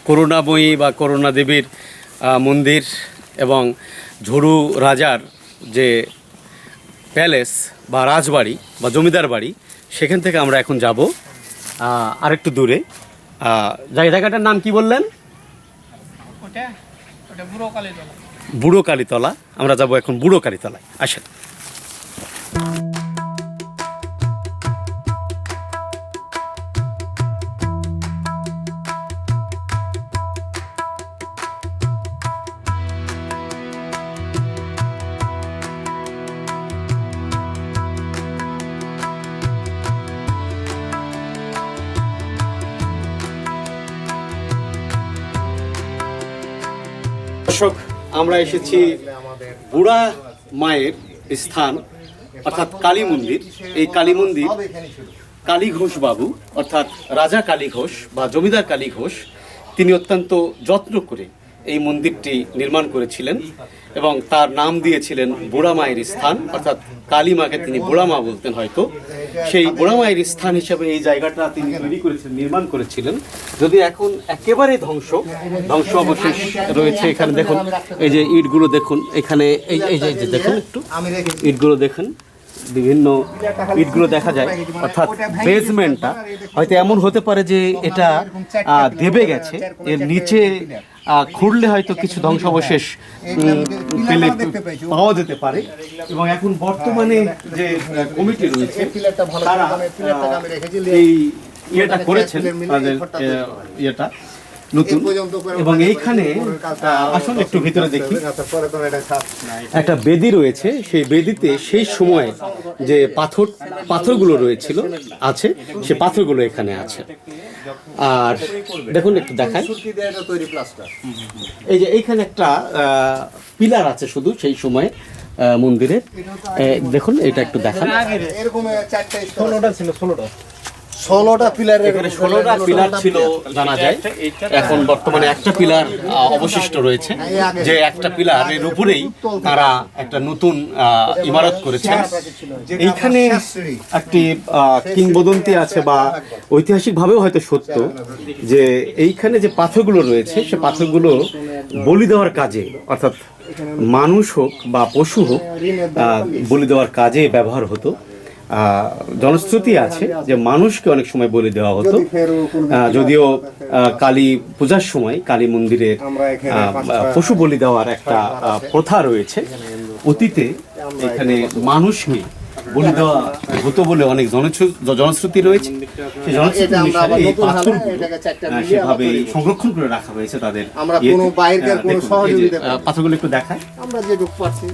করুণাময়ী বা করুণা দেবীর মন্দির এবং ঝুড়ু রাজার যে প্যালেস বা রাজবাড়ি বা জমিদার বাড়ি, সেখান থেকে আমরা এখন যাব আরেকটু দূরে। জায়গাটার নাম কি বললেন? বুড়ো কালীতলা। আমরা যাব এখন বুড়ো কালীতলায়। আসেন। দর্শক, আমরা এসেছি বুড়া মায়ের স্থান অর্থাৎ কালী মন্দির। এই কালী মন্দির কালী ঘোষ বাবু অর্থাৎ রাজা কালী ঘোষ বা জমিদার কালী ঘোষ তিনি অত্যন্ত যত্ন করে এই মন্দিরটি নির্মাণ করেছিলেন এবং তার নাম দিয়েছিলেন বুড়া মায়ের স্থান, অর্থাৎ কালী মাকে তিনি বুড়া মা বলতেন হয়তো। সেই বুড়া মায়ের স্থান হিসেবে এই জায়গাটা তিনি তৈরি করেছিলেন, নির্মাণ করেছিলেন। যদি এখন একেবারে ধ্বংস অবশেষ রয়েছে। এখানে দেখুন, এই যে ইটগুলো দেখুন, এখানে এই যে দেখুন, একটু ইটগুলো দেখুন, বিভিন্ন ইটগুলো দেখা যায়। অর্থাৎ বেসমেন্টটা হয়তো এমন হতে পারে যে এটা দেবে গেছে, এর নিচে খুঁড়লে হয়তো কিছু ধ্বংসাবশেষ পাওয়া যেতে পারে। এবং এখন বর্তমানে যে কমিটি রয়েছে তারা এই ইয়েটা করেছেন, তাদের ইয়েটা নতুন। এবং এইখানে আসুন একটু ভিতরে দেখি, একটা বেদি রয়েছে। সেই বেদিতে সেই সময়ে যে পাথরগুলো রয়েছিল আছে, সে পাথরগুলো এখানে আছে। আর দেখুন, একটু দেখায়, এই যে এইখানে একটা পিলার আছে শুধু সেই সময় মন্দিরের। দেখুন, এটা একটু দেখান। 16টা পিলার, এখানে 16টা পিলার ছিল জানা যায়। এখন বর্তমানে একটা পিলার অবশিষ্ট রয়েছে, যে একটা পিলারের উপরেই তারা একটা নতুন ইমারত করেছেন। এইখানে একটি কিংবদন্তি আছে বা ঐতিহাসিকভাবেও হয়তো সত্য, যে এইখানে যে পাথরগুলো রয়েছে সে পাথরগুলো বলি দেওয়ার কাজে, অর্থাৎ মানুষ হোক বা পশু হোক, বলি দেওয়ার কাজে ব্যবহার হতো। জনশ্রুতি আছে যে মানুষকে অনেক সময় বলি দেওয়া হতো। যদিও কালী পূজার সময় কালী মন্দিরে পশু বলি দেওয়ার একটা প্রথা রয়েছে। অতীতে এখানে মানুষকে বলি দেওয়া হতো বলে অনেক জনশ্রুতি রয়েছে। সেই জনশ্রুতি অনুসারে এই সেভাবে সংরক্ষণ করে রাখা হয়েছে তাদের। পাথরগুলো একটু দেখায়, আমরা যেটুকু পাচ্ছি।